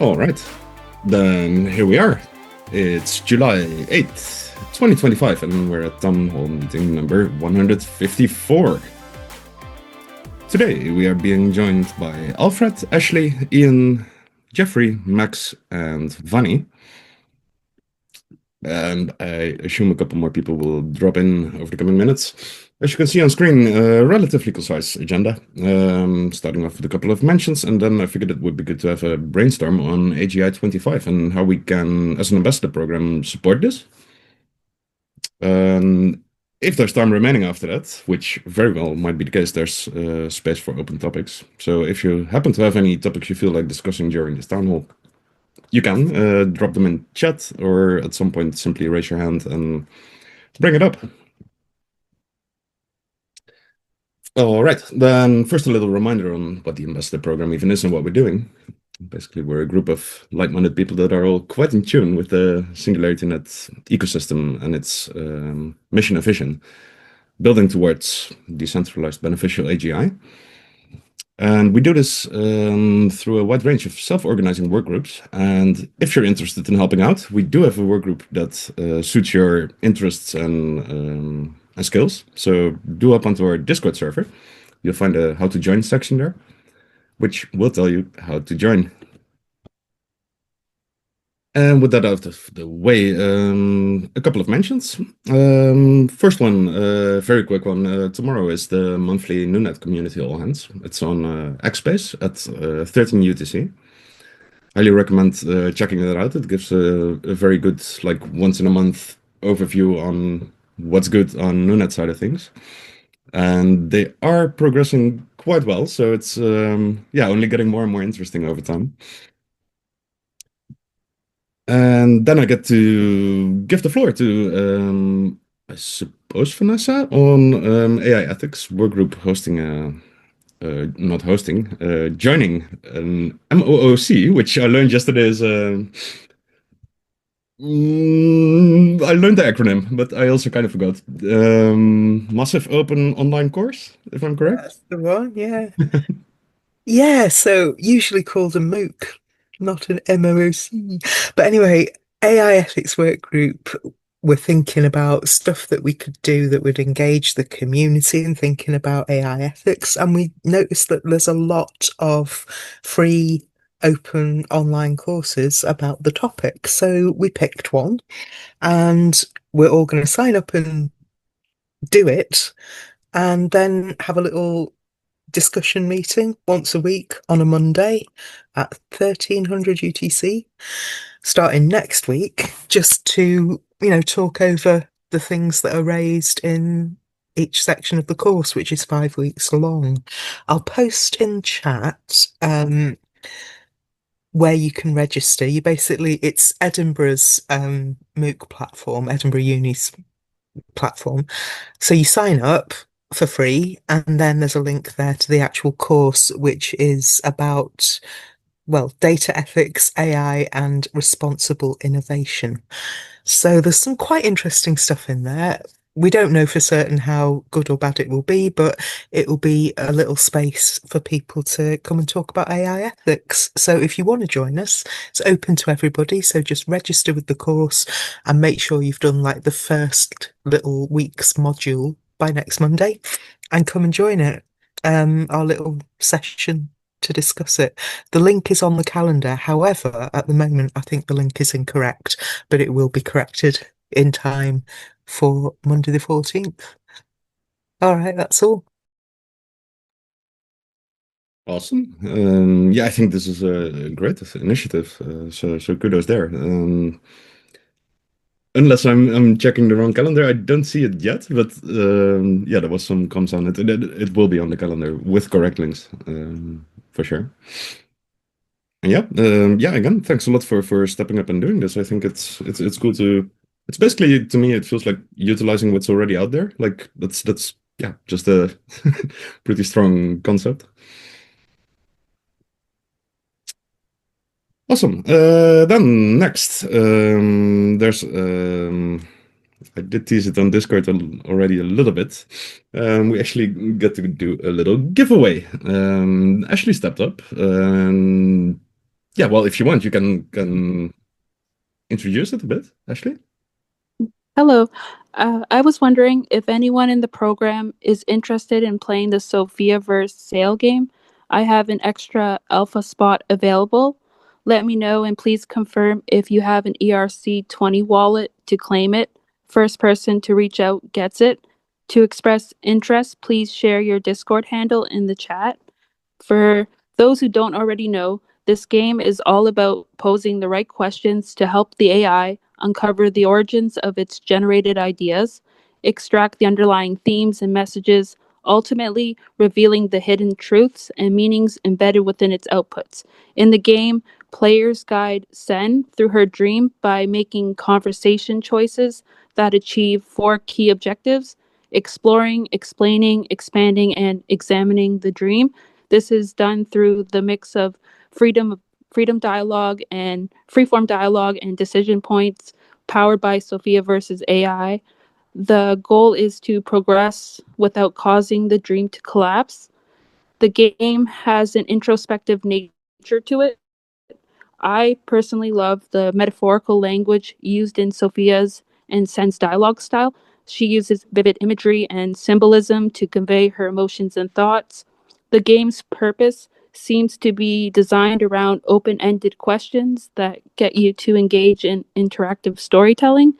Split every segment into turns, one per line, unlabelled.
All right, then here we are. It's July 8th, 2025, and we're at Town Hall meeting number 154. Today we are being joined by Alfred, Ashley, Ian, Jeffrey, Max, and Vanny. And I assume a couple more people will drop in over the coming minutes. As you can see on screen, a relatively concise agenda, starting off with a couple of mentions, and then I figured it would be good to have a brainstorm on AGI 25 and how we can, as an ambassador program, support this. If there's time remaining after that, which very well might be the case, there's space for open topics. So if you happen to have any topics you feel like discussing during this town hall, you can drop them in chat, or at some point simply raise your hand and bring it up. All right, then first a little reminder on what the Ambassador Program even is and what we're doing. Basically, we're a group of like-minded people that are all quite in tune with the Singularity Net ecosystem and its mission and vision, building towards decentralized beneficial AGI. And we do this through a wide range of self-organizing work groups. And if you're interested in helping out, we do have a work group that suits your interests and skills. So do hop onto our Discord server. You'll find a how to join section there, which will tell you how to join. And with that out of the way, a couple of mentions. First one, very quick one. Tomorrow is the monthly NuNet community all hands. It's on Xspace at 13 UTC. Highly recommend checking that out. It gives a very good, like, once in a month overview on what's good on NuNet side of things. And they are progressing quite well, so it's only getting more and more interesting over time. And then I get to give the floor to, I suppose, Vanessa on AI ethics workgroup hosting not hosting, joining an MOOC, which I learned yesterday is I learned the acronym, but I also kind of forgot. Massive Open Online Course, if I'm correct.
That's the one, yeah. Yeah, so usually called a MOOC, not an MOOC. But anyway, AI ethics work group, we're thinking about stuff that we could do that would engage the community and thinking about AI ethics. And we noticed that there's a lot of free open online courses about the topic. So we picked one and we're all going to sign up and do it and then have a little discussion meeting once a week on a Monday at 1300 UTC, starting next week, just to, talk over the things that are raised in each section of the course, which is 5 weeks long. I'll post in chat where you can register. It's Edinburgh's MOOC platform, Edinburgh Uni's platform. So you sign up for free, and then there's a link there to the actual course, which is about, data ethics, AI, and responsible innovation. So there's some quite interesting stuff in there. We don't know for certain how good or bad it will be, but it will be a little space for people to come and talk about AI ethics. So if you want to join us, it's open to everybody. So just register with the course and make sure you've done like the first little week's module by next Monday and come and join it. Our little session to discuss it. The link is on the calendar. However, at the moment, I think the link is incorrect, but it will be corrected in time for Monday the 14th. All right, that's all.
Awesome. I think this is a great initiative. So kudos there. Unless I'm checking the wrong calendar, I don't see it yet. But there was some comms on it. It will be on the calendar with correct links, for sure. And again, thanks a lot for stepping up and doing this. I think it's cool to. It's basically, to me, it feels like utilizing what's already out there. Like that's just a pretty strong concept. Awesome. Then next, there's I did tease it on Discord already a little bit. We actually get to do a little giveaway. Ashley stepped up and Yeah, well, if you want, you can introduce it a bit, Ashley.
Hello. I was wondering if anyone in the program is interested in playing the SophiaVerse sale game. I have an extra alpha spot available. Let me know and please confirm if you have an ERC20 wallet to claim it. First person to reach out gets it. To express interest, please share your Discord handle in the chat. For those who don't already know, this game is all about posing the right questions to help the AI uncover the origins of its generated ideas, extract the underlying themes and messages, ultimately revealing the hidden truths and meanings embedded within its outputs. In the game, players guide Sen through her dream by making conversation choices that achieve four key objectives: exploring, explaining, expanding, and examining the dream. This is done through the mix of freedom freedom dialogue and freeform dialogue and decision points powered by SophiaVerse's AI. The goal is to progress without causing the dream to collapse. The game has an introspective nature to it. I personally love the metaphorical language used in Sophia's and Sen's dialogue style. She uses vivid imagery and symbolism to convey her emotions and thoughts. The game's purpose seems to be designed around open ended questions that get you to engage in interactive storytelling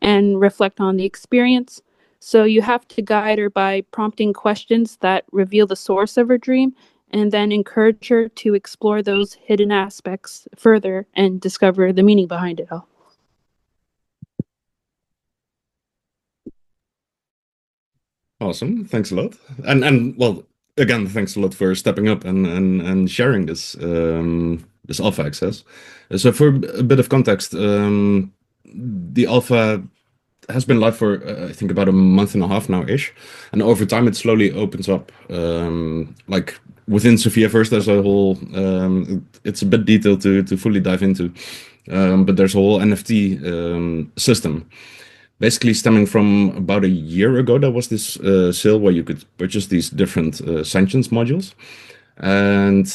and reflect on the experience. So you have to guide her by prompting questions that reveal the source of her dream and then encourage her to explore those hidden aspects further and discover the meaning behind it all.
Awesome. Thanks a lot. And well, again, thanks a lot for stepping up and sharing this alpha access. So for a bit of context, the alpha has been live for I think about a month and a half now ish, and over time it slowly opens up. Like within SophiaVerse, there's a whole. It's a bit detailed to fully dive into, but there's a whole NFT system basically stemming from about a year ago. There was this sale where you could purchase these different sanctions modules. And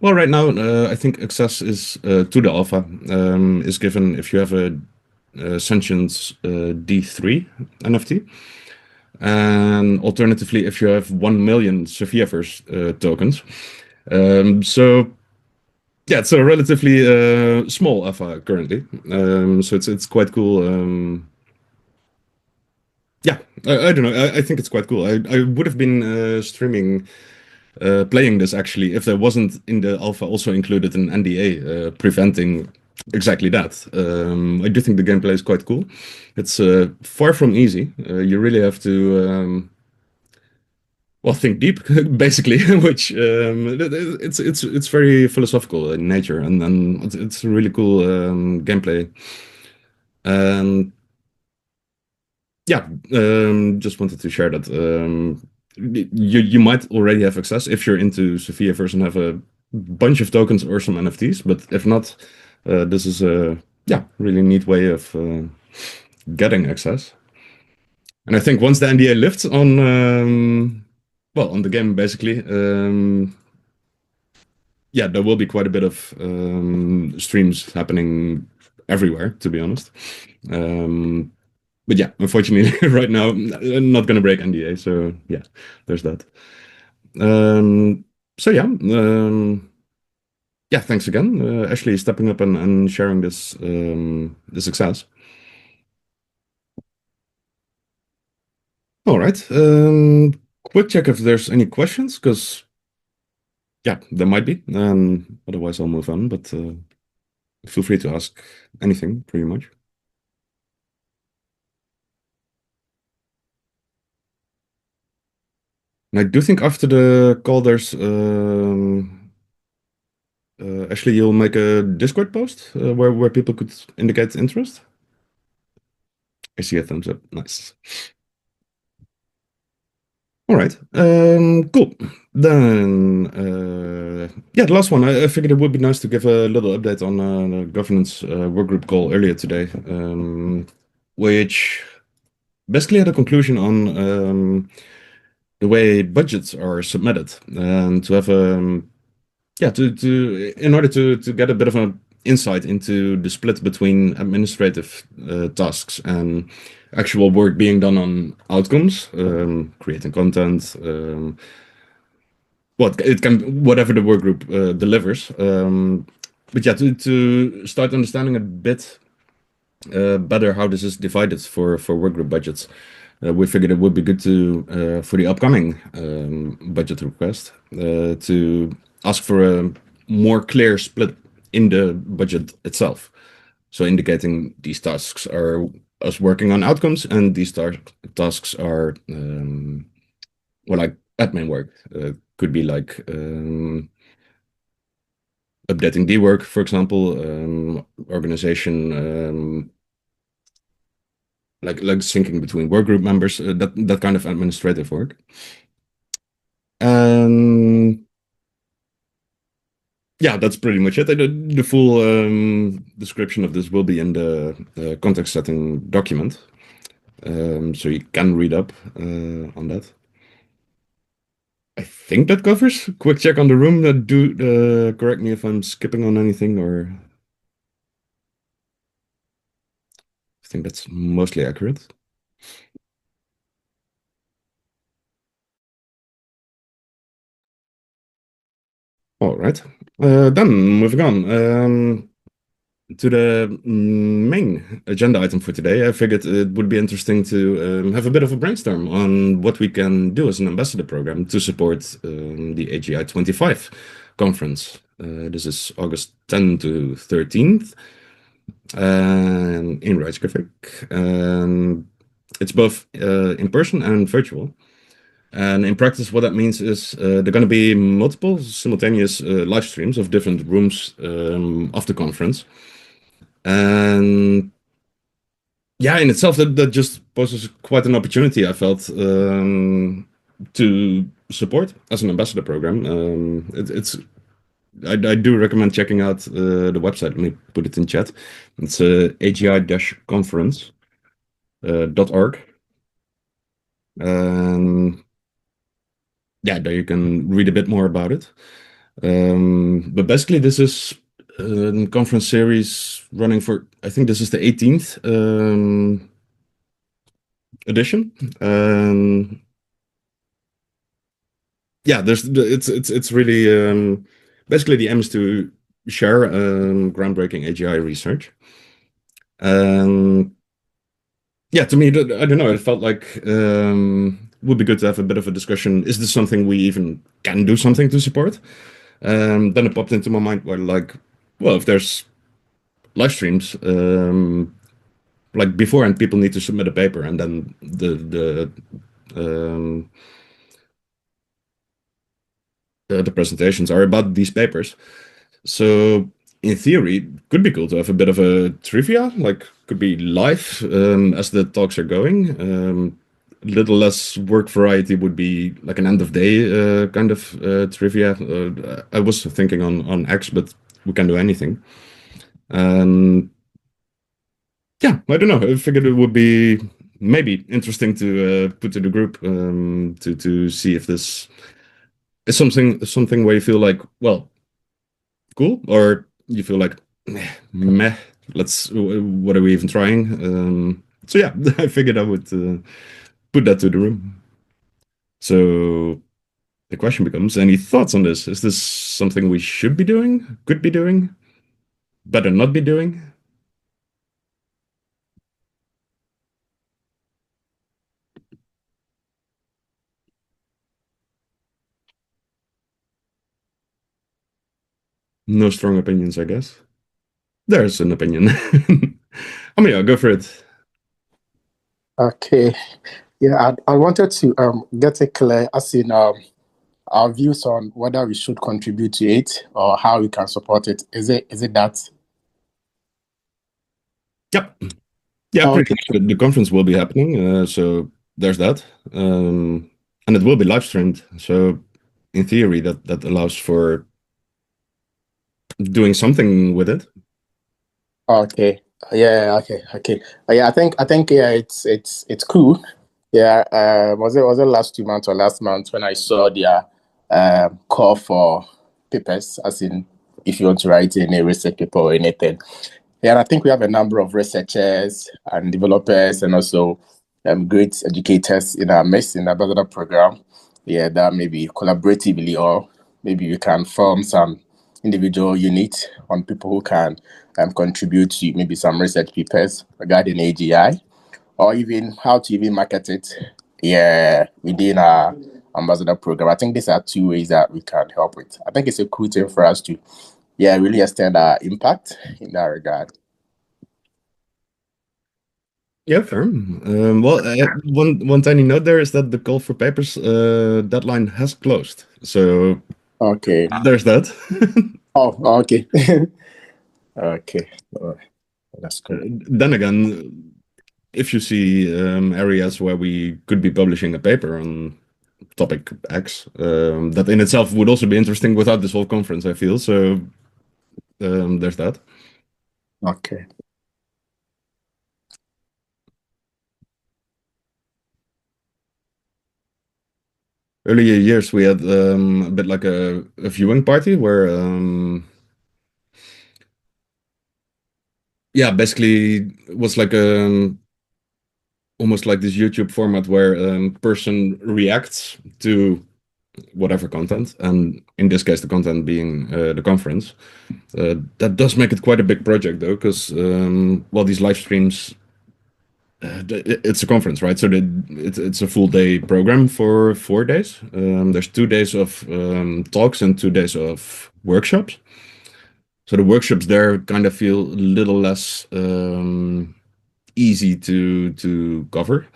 well, right now, I think access is to the alpha is given if you have a Sentience D3 NFT. And alternatively, if you have 1 million SophiaVerse tokens. So yeah, it's a relatively small alpha currently. So it's quite cool. Yeah, I don't know. I think it's quite cool. I would have been streaming playing this actually if there wasn't in the alpha also included an NDA preventing exactly that. I do think the gameplay is quite cool. It's far from easy. You really have to well think deep, basically, which it's very philosophical in nature, and then it's a really cool gameplay. And yeah, just wanted to share that. You might already have access if you're into SophiaVerse and have a bunch of tokens or some NFTs, but if not, this is a yeah really neat way of getting access. And I think once the NDA lifts on well on the game basically, yeah, there will be quite a bit of streams happening everywhere, to be honest. But yeah, unfortunately, right now, I'm not going to break NDA. So yeah, there's that. Um, so yeah, yeah, thanks again, Ashley, stepping up and sharing this success. All right. Quick check if there's any questions, because yeah, there might be. Otherwise, I'll move on. But feel free to ask anything, pretty much. And I do think after the call, there's Ashley, you'll make a Discord post where people could indicate interest. I see a thumbs up. Nice. All right. Cool. Then, yeah, the last one. I figured it would be nice to give a little update on the governance workgroup call earlier today, which basically had a conclusion on the way budgets are submitted, and to have yeah, in order to get a bit of an insight into the split between administrative tasks and actual work being done on outcomes, creating content, it can whatever the work group delivers. But yeah, to start understanding a bit better how this is divided for work group budgets, we figured it would be good to for the upcoming budget request to ask for a more clear split in the budget itself. So indicating these tasks are us working on outcomes, and these tasks are well, like admin work. Could be like updating D work, for example, organization, like syncing between work group members, that kind of administrative work. And yeah, that's pretty much it. The full description of this will be in the context setting document, so you can read up on that. I think that covers. Quick check on the room. Do correct me if I'm skipping on anything, or I think that's mostly accurate. All right. Then moving on to the main agenda item for today. I figured it would be interesting to have a bit of a brainstorm on what we can do as an ambassador program to support the AGI 25 conference. This is August 10 to 13th in Reykjavik. It's both in person and virtual. And in practice, what that means is there are going to be multiple simultaneous live streams of different rooms of the conference. And yeah, in itself, that just poses quite an opportunity, I felt, to support as an ambassador program. I do recommend checking out the website. Let me put it in chat. It's agi-conference.org. Yeah, there you can read a bit more about it. But basically, this is a conference series running for, I think this is the 18th edition. Yeah, it's really basically the aim is to share groundbreaking AGI research. Yeah, to me, I don't know, it felt like would be good to have a bit of a discussion. Is this something we even can do something to support? Then it popped into my mind where, like, well, if there's live streams, like beforehand, people need to submit a paper, and then the presentations are about these papers. So in theory, it could be cool to have a bit of a trivia, like could be live as the talks are going. A little less work variety would be like an end of day kind of trivia. I was thinking on X, but we can do anything. Yeah, I don't know. I figured it would be maybe interesting to put to the group to see if this is something where you feel like, well, cool, or you feel like meh, what are we even trying? So yeah, I figured I would put that to the room. So the question becomes, any thoughts on this? Is this something we should be doing, could be doing, better not be doing? No strong opinions, I guess. There's an opinion. I mean, I'll go for it.
Okay. Yeah, I wanted to get it clear as in our views on whether we should contribute to it or how we can support it. Is it that?
Yep. Yeah,
Oh,
pretty much. The conference will be happening, so there's that. And it will be live streamed. So in theory, that allows for doing something with it.
okay. Yeah. Okay. Yeah. I think. Yeah. It's cool. Yeah. Was it last 2 months or last month when I saw their call for papers, as in if you want to write any research paper or anything. Yeah, and I think we have a number of researchers and developers and also great educators in our midst in our ambassador program. Yeah, that maybe collaboratively or maybe we can form some individual unit on people who can contribute to maybe some research papers regarding AGI or even how to even market it, yeah, within our ambassador program. I think these are two ways that we can help with. I think it's a cool thing for us to, yeah, really extend our impact in that regard.
Yeah, fair. Well, one tiny note there is that the call for papers deadline has closed. So
Okay.
there's that.
Oh, okay. Okay. That's cool.
Then again, if you see areas where we could be publishing a paper on topic X, that in itself would also be interesting without this whole conference, I feel. So there's that.
Okay.
Earlier years, we had a bit like a viewing party where, yeah, basically it was like almost like this YouTube format where a person reacts to whatever content, and in this case, the content being the conference. That does make it quite a big project, though, because well, these live streams. It's a conference, right? So it's a full day program for 4 days. There's 2 days of talks and 2 days of workshops. So the workshops there kind of feel a little less easy to cover.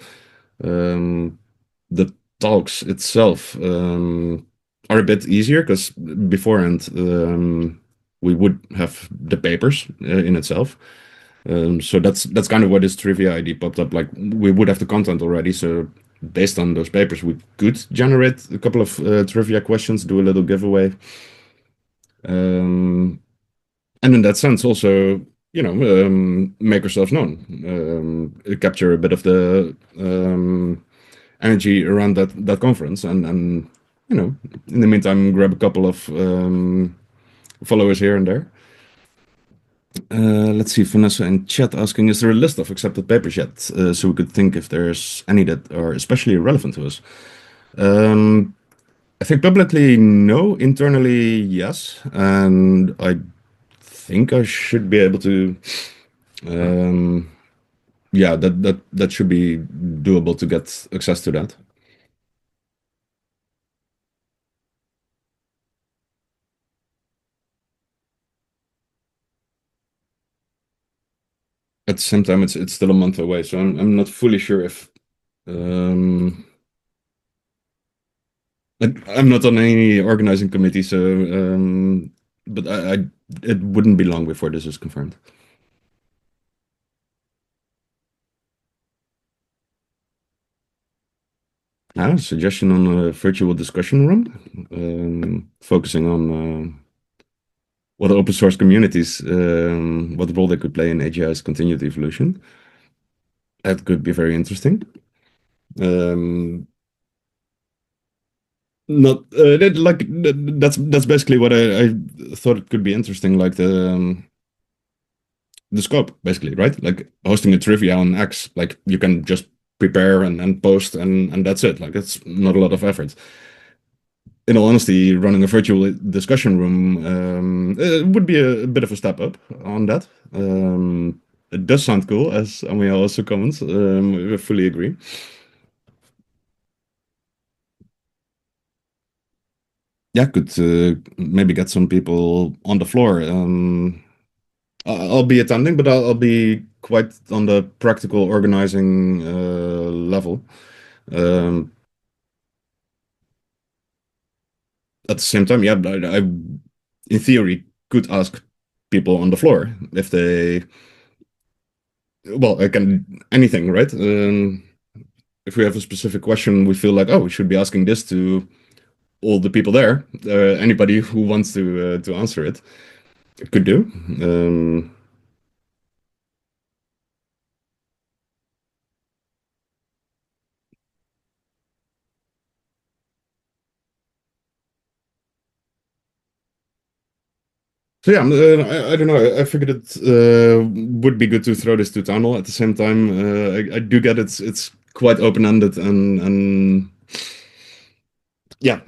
The talks itself are a bit easier because beforehand we would have the papers in itself. So that's kind of where this trivia ID popped up. Like we would have the content already, so based on those papers, we could generate a couple of trivia questions, do a little giveaway, and in that sense, also make ourselves known, capture a bit of the energy around that conference, and in the meantime, grab a couple of followers here and there. Let's see, Vanessa in chat asking, is there a list of accepted papers yet? So we could think if there's any that are especially relevant to us. I think publicly, no. Internally, yes. And I think I should be able to, yeah, that should be doable to get access to that. At the same time, it's still a month away, so I'm not fully sure if I'm not on any organizing committee, so but it wouldn't be long before this is confirmed. Suggestion on a virtual discussion room, focusing on what open source communities, what role they could play in AGI's continued evolution. That could be very interesting. Not that's basically what I thought it could be interesting, like the scope, basically, right? Like hosting a trivia on X, like you can just prepare and post and that's it. Like it's not a lot of effort. In all honesty, running a virtual discussion room it would be a bit of a step up on that. It does sound cool, as Amia also comments. I fully agree. Yeah, could maybe get some people on the floor. I'll be attending, but I'll be quite on the practical organizing level. At the same time, yeah, I in theory could ask people on the floor if they, well, I can anything, right? If we have a specific question, we feel like, oh, we should be asking this to all the people there. Anybody who wants to answer it could do. So yeah, I don't know. I figured it would be good to throw this to town hall. At the same time, I do get it's quite open-ended and yeah,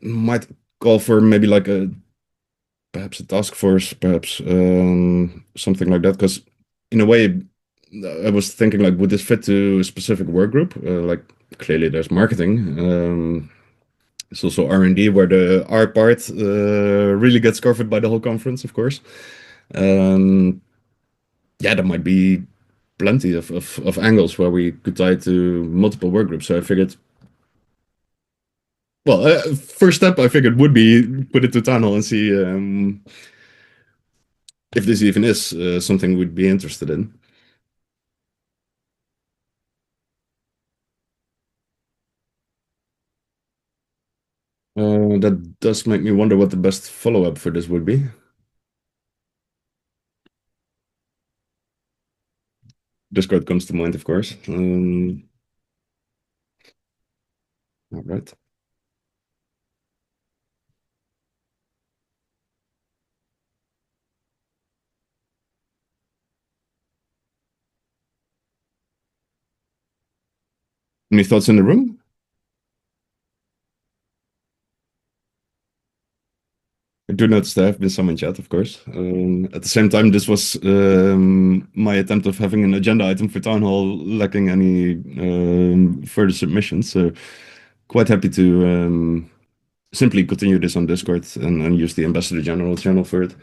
might call for maybe like perhaps a task force, perhaps something like that. Because in a way, I was thinking like, would this fit to a specific work group? Like clearly there's marketing. It's also R&D where the R part really gets covered by the whole conference, of course. Yeah, there might be plenty of angles where we could tie it to multiple work groups. So I figured, well, first step I figured would be put it to town hall and see if this even is something we'd be interested in. That does make me wonder what the best follow-up for this would be. Discord comes to mind, of course. All right. Any thoughts in the room? I do notice there have been some in chat, of course. At the same time, this was my attempt of having an agenda item for Town Hall lacking any further submissions. So quite happy to simply continue this on Discord and use the Ambassador General channel for it.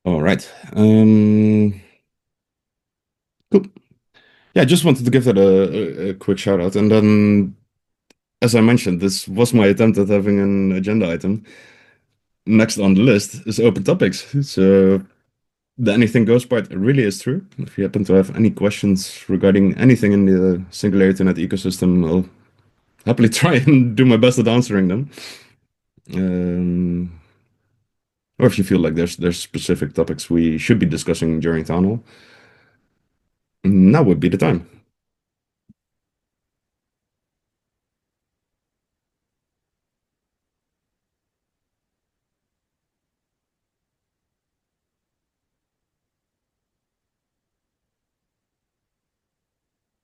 All right. Cool. Yeah, I just wanted to give that a quick shout out. And then, as I mentioned, this was my attempt at having an agenda item. Next on the list is open topics. So the anything goes part really is true. If you happen to have any questions regarding anything in the Singularity Net ecosystem, I'll happily try and do my best at answering them. Or if you feel like there's specific topics we should be discussing during Town Hall, now would be the time.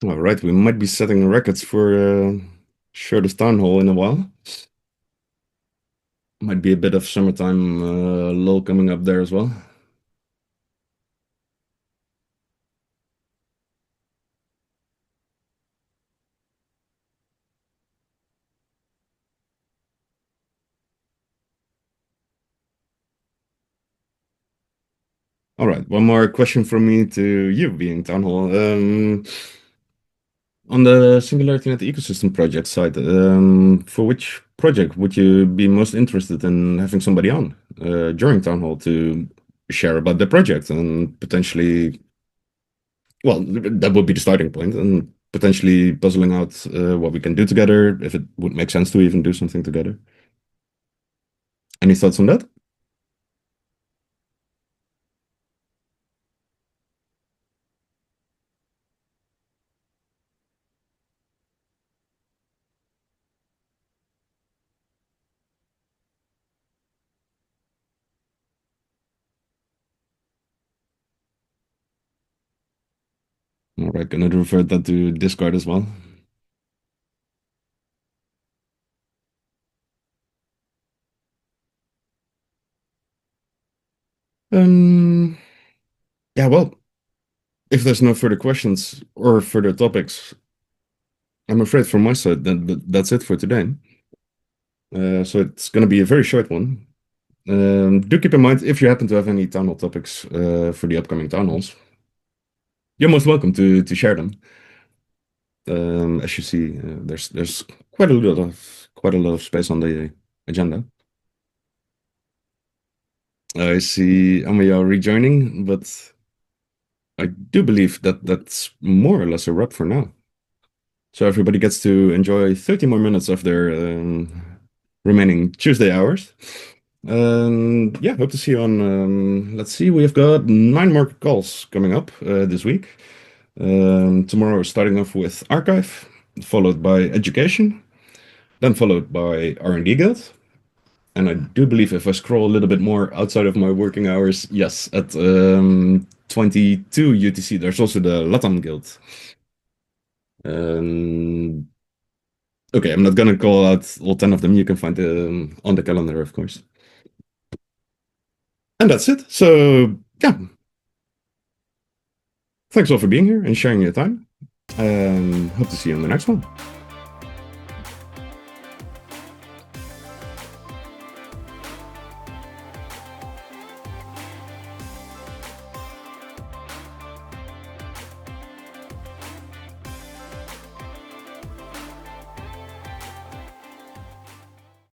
All right, we might be setting records for shortest Town Hall in a while. Might be a bit of summertime lull coming up there as well. All right, one more question from me to you, being Town Hall. On the Singularity Net ecosystem project side, for which project would you be most interested in having somebody on during Town Hall to share about the project and potentially, well, that would be the starting point, and potentially puzzling out what we can do together, if it would make sense to even do something together. Any thoughts on that? All right, gonna revert that to Discord as well. Yeah, well, if there's no further questions or further topics, I'm afraid from my side that's it for today. So it's going to be a very short one. Do keep in mind, if you happen to have any town hall topics for the upcoming town halls, you're most welcome to share them. As you see, there's quite a lot of space on the agenda. I see Amaya rejoining, but I do believe that that's more or less a wrap for now. So everybody gets to enjoy 30 more minutes of their remaining Tuesday hours. Yeah, hope to see you on. Let's see, we've got 9 more calls coming up this week. Tomorrow we're starting off with Archive, followed by Education, then followed by R&D Guild. And I do believe if I scroll a little bit more outside of my working hours, yes, at 22 UTC, there's also the Latam Guild. Okay, I'm not gonna call out all 10 of them. You can find them on the calendar, of course. And that's it. So, yeah. Thanks all for being here and sharing your time. Hope to see you on the next one.